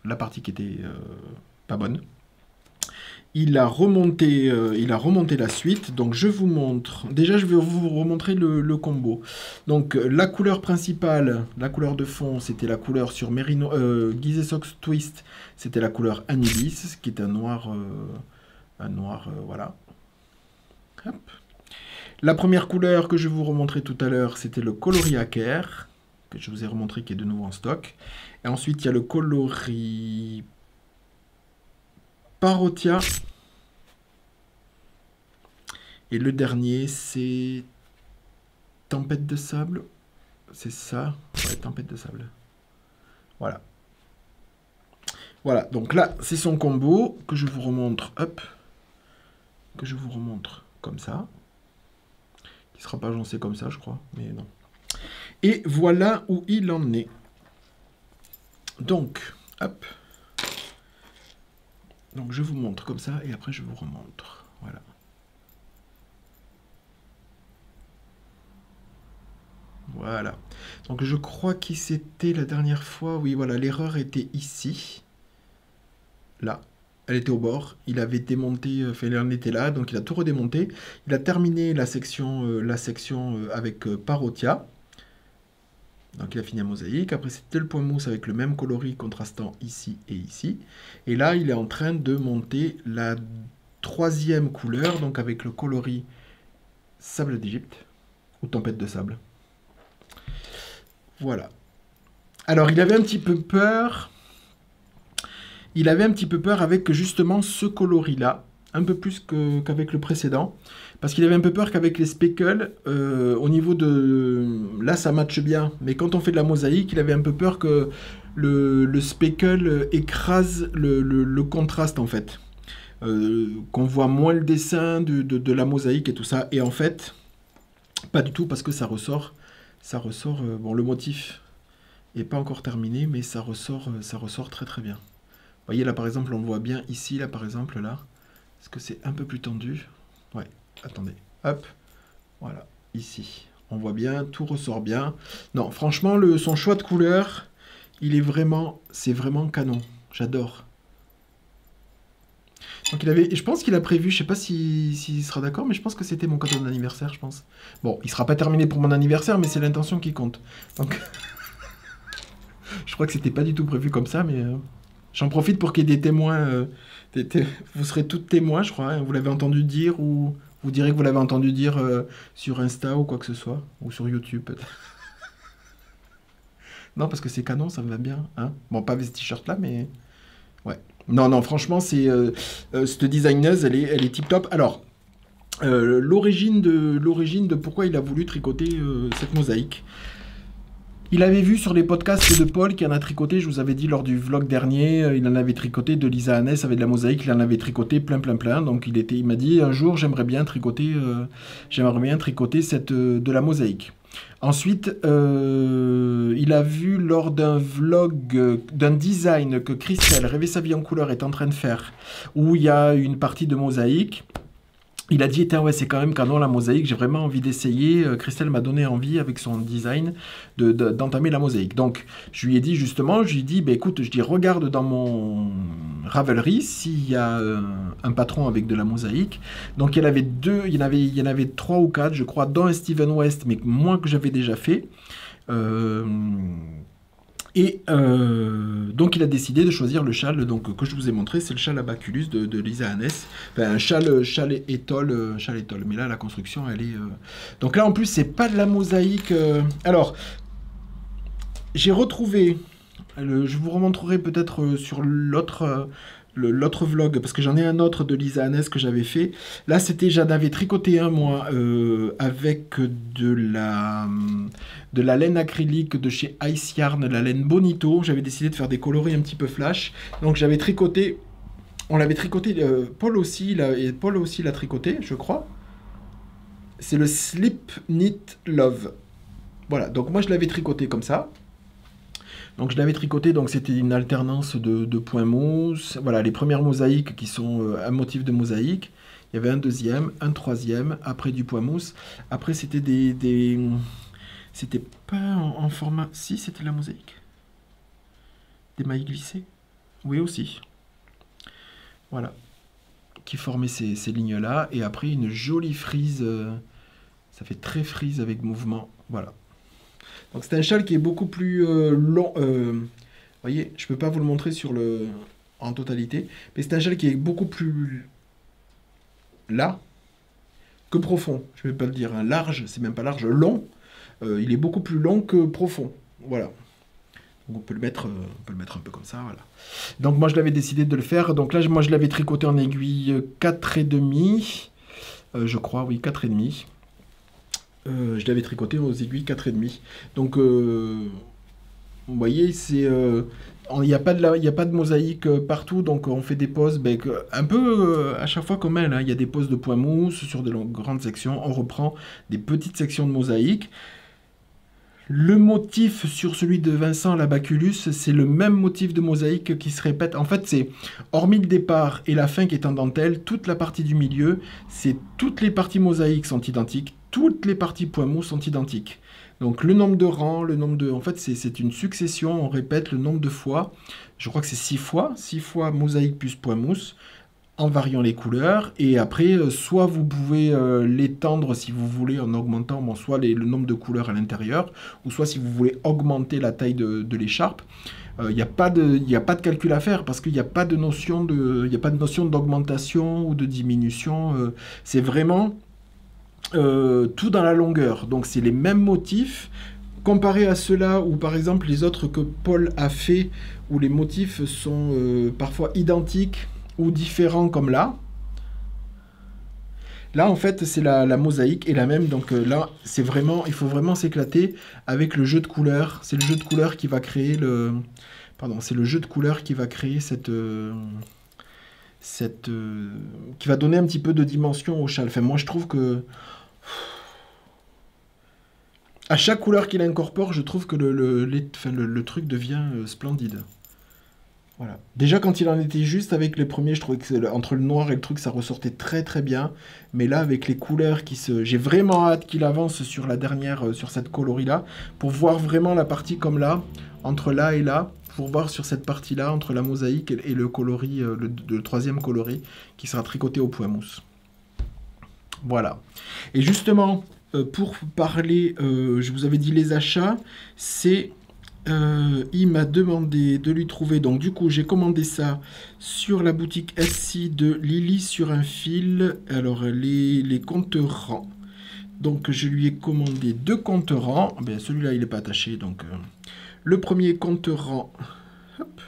la partie qui était pas bonne. Il a remonté la suite. Donc je vous montre. Déjà, je vais vous remontrer le combo. Donc la couleur principale, la couleur de fond, c'était la couleur sur Merino, Gizeh Sox Twist. C'était la couleur Anubis, qui est un noir, voilà. Hop. La première couleur que je vous remontrais tout à l'heure, c'était le coloris Hacker, que je vous ai remontré, qui est de nouveau en stock. Et ensuite, il y a le coloris Parotia. Et le dernier, c'est Tempête de sable. C'est ça? Ouais, Tempête de sable. Voilà. Voilà, donc là, c'est son combo que je vous remontre, hop, que je vous remontre comme ça. Qui sera pas agencé comme ça, je crois, mais non. Et voilà où il en est. Donc, hop. Donc, je vous montre comme ça, et après, je vous remontre. Voilà. Voilà. Donc, je crois qu'il c'était la dernière fois. Oui, voilà, l'erreur était ici. Là. Elle était au bord. Il avait démonté, enfin, il en était là, donc il a tout redémonté. Il a terminé la section avec Parotia. Donc il a fini à mosaïque. Après, c'était le point mousse avec le même coloris contrastant ici et ici. Et là, il est en train de monter la 3e couleur, donc avec le coloris sable d'Égypte ou tempête de sable. Voilà. Alors, il avait un petit peu peur. Il avait un petit peu peur avec justement ce coloris-là, un peu plus qu'avec le précédent, parce qu'il avait un peu peur qu'avec les speckles, au niveau de... Là, ça matche bien, mais quand on fait de la mosaïque, il avait un peu peur que le speckle écrase le contraste, en fait. Qu'on voit moins le dessin de la mosaïque et tout ça, et en fait, pas du tout, parce que ça ressort, bon, le motif n'est pas encore terminé, mais ça ressort très très bien. Vous voyez là par exemple, on le voit bien ici, là par exemple, là, Est-ce que c'est un peu plus tendu? Ouais, attendez. Hop, voilà, ici. On voit bien, tout ressort bien. Non, franchement, son choix de couleur, c'est vraiment canon. J'adore. Donc je pense qu'il a prévu, je sais pas s'il sera d'accord, mais je pense que c'était mon cadeau d'anniversaire, je pense. Bon, il sera pas terminé pour mon anniversaire, mais c'est l'intention qui compte. Donc, je crois que c'était pas du tout prévu comme ça, mais j'en profite pour qu'il y ait des témoins. Vous serez toutes témoins, je crois, hein. Vous l'avez entendu dire ou vous direz que vous l'avez entendu dire sur Insta ou quoi que ce soit, ou sur YouTube peut-être. Non, parce que c'est canon, ça me va bien, hein. Bon, pas avec ce t-shirt-là, mais ouais. Non, non, franchement, cette designeuse, elle est tip top. Alors, l'origine de pourquoi il a voulu tricoter cette mosaïque. Il avait vu sur les podcasts de Paul qui en a tricoté, je vous avais dit lors du vlog dernier, il en avait tricoté de Lisa Annès avec de la mosaïque, il en avait tricoté plein. Donc il m'a dit un jour j'aimerais bien tricoter de la mosaïque. Ensuite, il a vu lors d'un vlog, d'un design que Christelle, Rêver sa vie en couleur, est en train de faire, où il y a une partie de mosaïque. Il a dit, ouais, c'est quand même canon la mosaïque, j'ai vraiment envie d'essayer. Christelle m'a donné envie avec son design d'entamer la mosaïque. Donc, je lui ai dit justement, bah, écoute, regarde dans mon Ravelry s'il y a un patron avec de la mosaïque. Donc, il y en avait 3 ou 4, je crois, dont un Steven West, mais moins que j'avais déjà fait. Donc il a décidé de choisir le châle que je vous ai montré, c'est le châle à Baculus de Lisa Annès. Enfin, un châle étole. Mais là, la construction, elle est... Donc là, en plus, c'est pas de la mosaïque. Alors, j'ai retrouvé... je vous remontrerai peut-être sur l'autre vlog, parce que j'en ai un autre de Lisa Annès que j'avais fait. Là, j'en avais tricoté un, moi, avec de la laine acrylique de chez Ice Yarn, la laine Bonito. J'avais décidé de faire des coloris un petit peu flash. Donc, j'avais tricoté... On l'avait tricoté... Paul aussi l'a tricoté, je crois. C'est le Slip Knit Love. Voilà, donc moi, je l'avais tricoté comme ça. Donc je l'avais tricoté, donc c'était une alternance de points mousse. Voilà, les premières mosaïques qui sont un motif de mosaïque. Il y avait un deuxième, un troisième, après du point mousse. Après c'était c'était pas en format... Si, c'était la mosaïque. Des mailles glissées. Oui, aussi. Voilà. Qui formait ces lignes-là. Et après une jolie frise. Ça fait très frise avec mouvement. Voilà. Donc c'est un châle qui est beaucoup plus long. Vous voyez, je ne peux pas vous le montrer en totalité, mais c'est un châle qui est beaucoup plus là que profond. Je ne vais pas le dire, hein. Large, c'est même pas large, long. Il est beaucoup plus long que profond. Voilà. Donc on peut le mettre un peu comme ça, voilà. Donc moi je l'avais décidé de le faire. Donc là, moi je l'avais tricoté en aiguille 4,5. Je crois, oui, 4,5. Je l'avais tricoté aux aiguilles 4,5. Donc, vous voyez, il n'y a pas de mosaïque partout, donc on fait des poses un peu à chaque fois comme elle, hein. Il y a des poses de point mousse sur de grandes sections. On reprend des petites sections de mosaïque. Le motif sur celui de Vincent Labaculus, c'est le même motif de mosaïque qui se répète. En fait, c'est hormis le départ et la fin qui est en dentelle, toute la partie du milieu, toutes les parties mosaïques sont identiques, toutes les parties point mousse sont identiques. Donc le nombre de rangs, en fait, c'est une succession, on répète le nombre de fois. Je crois que c'est 6 fois mosaïque plus point mousse, en variant les couleurs, et après, soit vous pouvez l'étendre si vous voulez en augmentant soit le nombre de couleurs à l'intérieur, ou soit si vous voulez augmenter la taille de l'écharpe. Il n'y a pas de calcul à faire parce qu'il n'y a pas de notion d'augmentation ou de diminution. C'est vraiment tout dans la longueur. Donc c'est les mêmes motifs. Comparé à ceux-là, ou par exemple les autres que Paul a fait, où les motifs sont parfois identiques, ou différents comme là. Là, en fait, c'est la mosaïque est la même. Donc là, il faut vraiment s'éclater avec le jeu de couleurs. C'est le jeu de couleurs qui va créer c'est le jeu de couleurs qui va créer qui va donner un petit peu de dimension au châle. Enfin, moi, je trouve que à chaque couleur qu'il incorpore, je trouve que le truc devient splendide. Voilà. Déjà, quand il en était juste avec les premiers, je trouvais que entre le noir et le truc, ça ressortait très très bien. Mais là, avec les couleurs qui se... J'ai vraiment hâte qu'il avance sur la dernière, sur cette coloris-là, pour voir vraiment la partie comme là, entre là et là, pour voir sur cette partie-là, entre la mosaïque et le coloris, le troisième coloris, qui sera tricoté au point mousse. Voilà. Et justement, pour parler, je vous avais dit les achats, c'est... il m'a demandé de lui trouver, donc du coup j'ai commandé ça sur la boutique Etsy de Lily sur un fil, alors les compte-rangs. Donc je lui ai commandé 2 compte-rangs, ben, celui-là il n'est pas attaché, donc le premier compte-rang, hop,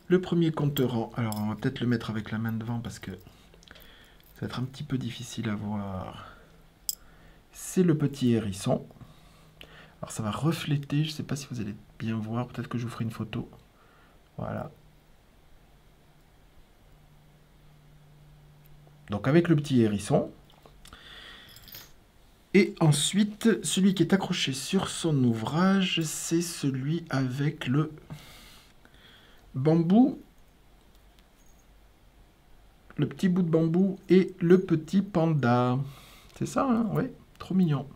le premier compte-rang, alors on va peut-être le mettre avec la main devant parce que ça va être un petit peu difficile à voir, c'est le petit hérisson. Alors ça va refléter, je ne sais pas si vous allez bien voir, peut-être que je vous ferai une photo. Voilà. Donc avec le petit hérisson. Et ensuite, celui qui est accroché sur son ouvrage, c'est celui avec le bambou. Le petit bout de bambou et le petit panda. C'est ça, hein? Ouais, trop mignon.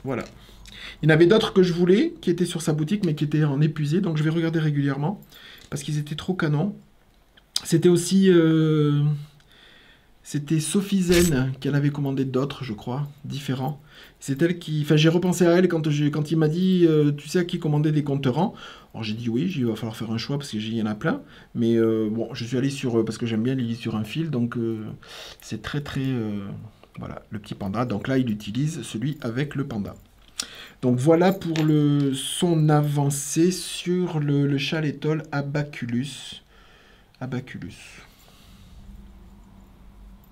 Voilà. Il y en avait d'autres que je voulais, qui étaient sur sa boutique, mais qui étaient en épuisé, donc je vais regarder régulièrement, parce qu'ils étaient trop canons. C'était aussi... c'était Sophie Zen qui en avait commandé d'autres, je crois, différents. C'est elle qui... Enfin, j'ai repensé à elle quand il m'a dit, tu sais à qui commander des compte-rangs. Alors j'ai dit oui, il va falloir faire un choix, parce qu'il y en a plein. Mais bon, je suis allé sur... parce que j'aime bien Lily sur un fil, donc c'est très très... voilà, le petit panda. Donc là, il utilise celui avec le panda. Donc voilà pour son avancée sur le châle étole Abaculus. Abaculus.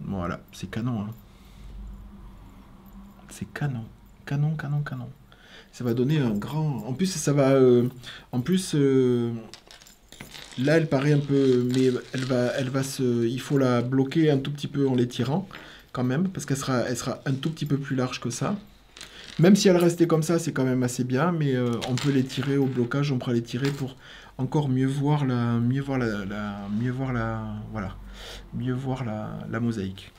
Voilà, c'est canon. Hein. C'est canon. Canon, canon, canon. Ça va donner un grand... En plus, ça va... en plus... là, elle paraît un peu... Mais elle va se... Il faut la bloquer un tout petit peu en l'étirant, quand même, parce qu'elle sera un tout petit peu plus large que ça. Même si elle restait comme ça, c'est quand même assez bien, mais on peut les tirer au blocage, on pourra les tirer pour encore mieux voir la mosaïque.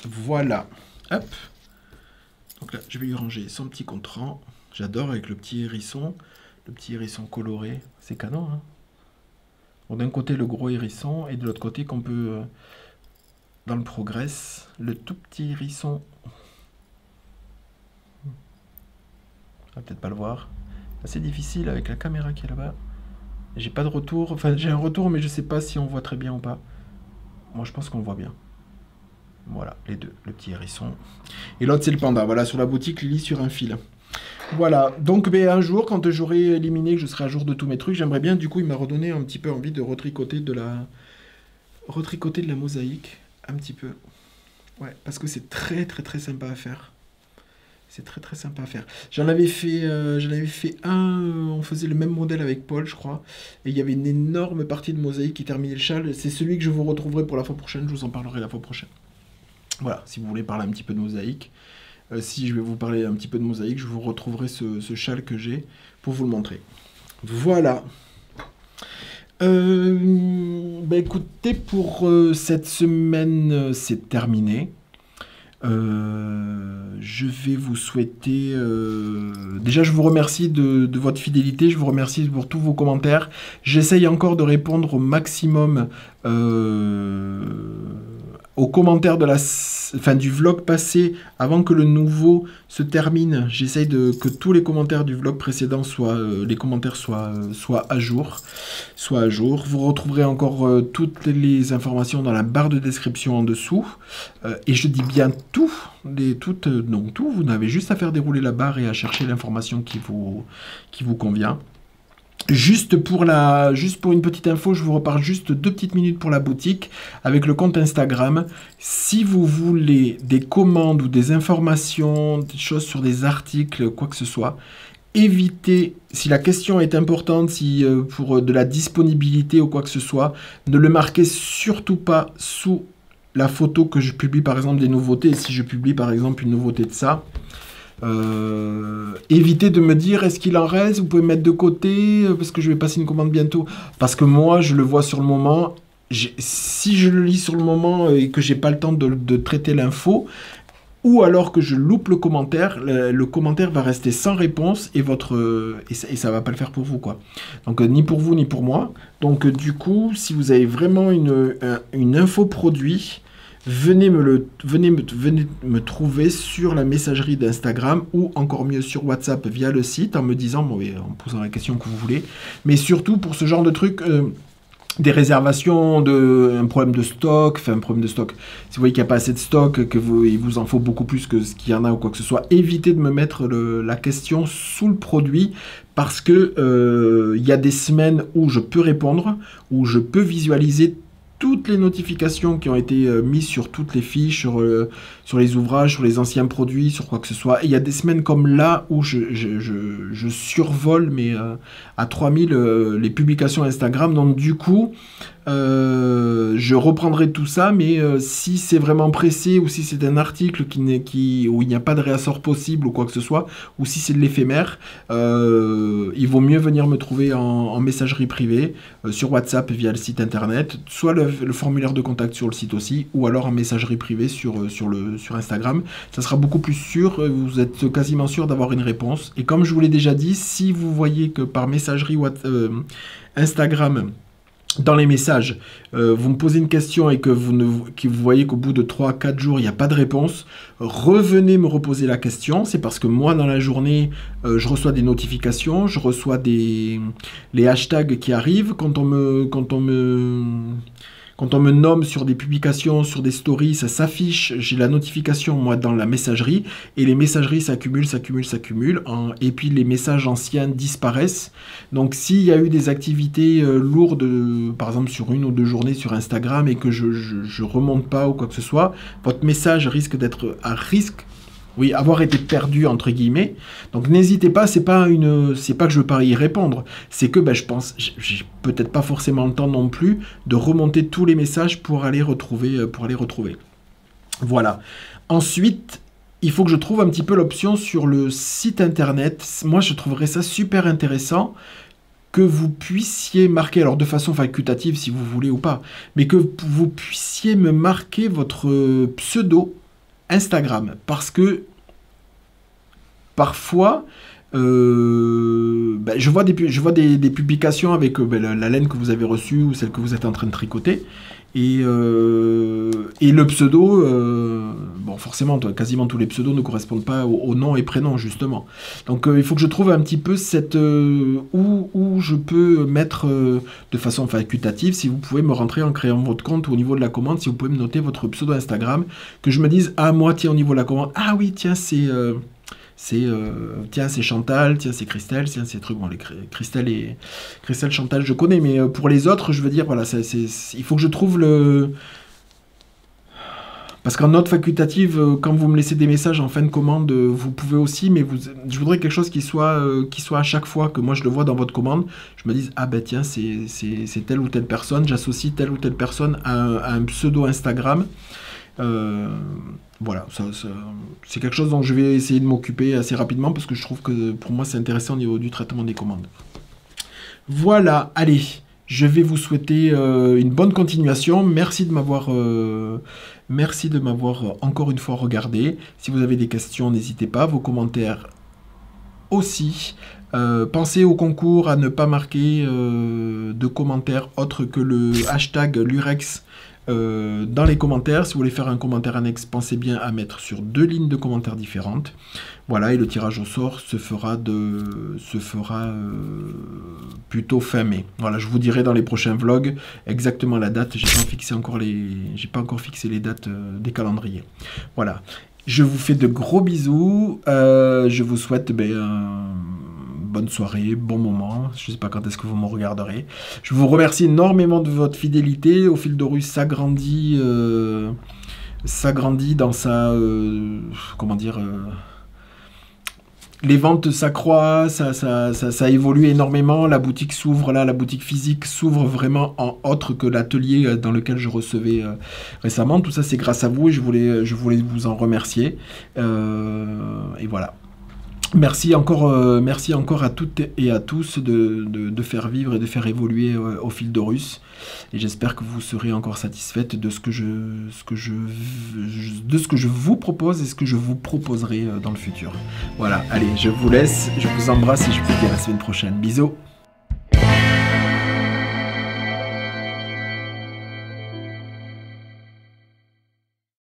Voilà. Hop. Donc là, je vais lui ranger son petit contre-rang. J'adore avec le petit hérisson coloré. C'est canon, hein. Bon, d'un côté, le gros hérisson, et de l'autre côté, qu'on peut, dans le progress, le tout petit hérisson. On va peut-être pas le voir. C'est difficile avec la caméra qui est là-bas. J'ai pas de retour. Enfin, j'ai un retour, mais je sais pas si on voit très bien ou pas. Moi, je pense qu'on voit bien. Voilà, les deux. Le petit hérisson. Et l'autre, c'est le panda. Voilà, sur la boutique, Lily sur un fil. Voilà. Donc, ben, un jour, quand j'aurai éliminé, que je serai à jour de tous mes trucs, j'aimerais bien, du coup, il m'a redonné un petit peu envie de retricoter de la mosaïque. Un petit peu. Ouais, parce que c'est très, très, très sympa à faire. C'est très très sympa à faire. J'en avais fait un, on faisait le même modèle avec Paul, je crois, et il y avait une énorme partie de mosaïque qui terminait le châle. C'est celui que je vous retrouverai pour la fois prochaine, je vous en parlerai la fois prochaine. Voilà, si vous voulez parler un petit peu de mosaïque, si je vais vous parler un petit peu de mosaïque, je vous retrouverai ce châle que j'ai pour vous le montrer. Voilà. Bah écoutez, pour cette semaine, c'est terminé. Je vais vous souhaiter... déjà, je vous remercie de votre fidélité, je vous remercie pour tous vos commentaires. J'essaye encore de répondre au maximum aux commentaires du vlog passé avant que le nouveau se termine. J'essaye que tous les commentaires du vlog précédent soient à jour. Vous retrouverez encore toutes les informations dans la barre de description en dessous. Et je dis bien tout. Tout. Vous n'avez juste à faire dérouler la barre et à chercher l'information qui vous convient. Juste pour une petite info, je vous reparle juste 2 petites minutes pour la boutique avec le compte Instagram. Si vous voulez des commandes ou des informations, des choses sur des articles, quoi que ce soit, évitez, si la question est importante, si pour de la disponibilité ou quoi que ce soit, ne le marquez surtout pas sous la photo que je publie par exemple des nouveautés. Et si je publie par exemple une nouveauté de ça, Évitez de me dire est-ce qu'il en reste, vous pouvez mettre de côté parce que je vais passer une commande bientôt. Parce que moi, je le vois sur le moment. Si je le lis sur le moment et que j'ai pas le temps de traiter l'info, ou alors que je loupe le commentaire va rester sans réponse et ça va pas le faire pour vous, quoi. Donc ni pour vous ni pour moi. Donc du coup, si vous avez vraiment une info produit, venez me trouver sur la messagerie d'Instagram ou encore mieux sur WhatsApp via le site en me disant, bon, et en posant la question que vous voulez. Mais surtout pour ce genre de truc, des réservations, un problème de stock, enfin un problème de stock. Si vous voyez qu'il n'y a pas assez de stock, il vous en faut beaucoup plus que ce qu'il y en a ou quoi que ce soit, évitez de me mettre la question sous le produit parce que il y a des semaines où je peux répondre, où je peux visualiser toutes les notifications qui ont été mises sur toutes les fiches, sur les ouvrages, sur les anciens produits, sur quoi que ce soit. Et il y a des semaines comme là où je survole à 3000 les publications Instagram. Donc du coup, je reprendrai tout ça, mais si c'est vraiment pressé ou si c'est un article où il n'y a pas de réassort possible ou quoi que ce soit, ou si c'est de l'éphémère, il vaut mieux venir me trouver en messagerie privée, sur WhatsApp via le site internet, soit le formulaire de contact sur le site aussi, ou alors en messagerie privée sur Instagram. Ça sera beaucoup plus sûr, vous êtes quasiment sûr d'avoir une réponse. Et comme je vous l'ai déjà dit, si vous voyez que par messagerie Instagram, dans les messages, vous me posez une question et que vous voyez qu'au bout de 3-4 jours, il n'y a pas de réponse, revenez me reposer la question. C'est parce que moi, dans la journée, je reçois des notifications, je reçois les hashtags qui arrivent. Quand on me nomme sur des publications, sur des stories, ça s'affiche, j'ai la notification, moi, dans la messagerie, et les messageries s'accumulent, et puis les messages anciens disparaissent. Donc, s'il y a eu des activités lourdes, par exemple sur 1 ou 2 journées sur Instagram, et que je remonte pas ou quoi que ce soit, votre message risque d'être à risque, oui, avoir été perdu entre guillemets. Donc n'hésitez pas, c'est pas que je veux pas y répondre, c'est que je pense, j'ai peut-être pas forcément le temps non plus de remonter tous les messages pour aller retrouver. Voilà. Ensuite, il faut que je trouve un petit peu l'option sur le site internet. Moi, je trouverais ça super intéressant que vous puissiez marquer, alors de façon facultative si vous voulez ou pas, mais que vous puissiez me marquer votre pseudo Instagram, parce que parfois je vois des publications avec la laine que vous avez reçue ou celle que vous êtes en train de tricoter et le pseudo, bon forcément quasiment tous les pseudos ne correspondent pas au nom et prénom justement, donc il faut que je trouve un petit peu où je peux mettre de façon facultative, si vous pouvez me rentrer en créant votre compte au niveau de la commande, si vous pouvez me noter votre pseudo Instagram, que je me dise moi tiens au niveau de la commande, ah oui tiens tiens c'est Chantal, tiens c'est Christelle, tiens c'est truc, bon les Christelle Chantal je connais, mais pour les autres je veux dire voilà, il faut que je trouve parce qu'en note facultative, quand vous me laissez des messages en fin de commande, vous pouvez aussi, mais je voudrais quelque chose qui soit à chaque fois que moi je le vois dans votre commande, je me dise ah ben tiens c'est telle ou telle personne, j'associe telle ou telle personne à un pseudo Instagram. Voilà, c'est quelque chose dont je vais essayer de m'occuper assez rapidement parce que je trouve que pour moi c'est intéressant au niveau du traitement des commandes. Voilà, allez, je vais vous souhaiter une bonne continuation. Merci de m'avoir encore une fois regardé. Si vous avez des questions, n'hésitez pas, vos commentaires aussi. Pensez au concours à ne pas marquer de commentaires autres que le hashtag Lurex dans les commentaires. Si vous voulez faire un commentaire annexe, pensez bien à mettre sur 2 lignes de commentaires différentes. Voilà, et le tirage au sort se fera plutôt fin mai. Voilà, je vous dirai dans les prochains vlogs exactement la date. J'ai pas encore fixé les dates des calendriers. Voilà. Je vous fais de gros bisous. Je vous souhaite bonne soirée, bon moment. Je ne sais pas quand est-ce que vous me regarderez. Je vous remercie énormément de votre fidélité. Au fil de rue s'agrandit dans sa... comment dire les ventes s'accroissent, ça évolue énormément, la boutique s'ouvre là, la boutique physique s'ouvre vraiment en autre que l'atelier dans lequel je recevais récemment. Tout ça c'est grâce à vous et je voulais vous en remercier. Et voilà. Merci encore à toutes et à tous de faire vivre et de faire évoluer au fil d'Horus. Et j'espère que vous serez encore satisfaite de de ce que je vous propose et ce que je vous proposerai dans le futur. Voilà, allez, je vous laisse, je vous embrasse et je vous dis à la semaine prochaine. Bisous.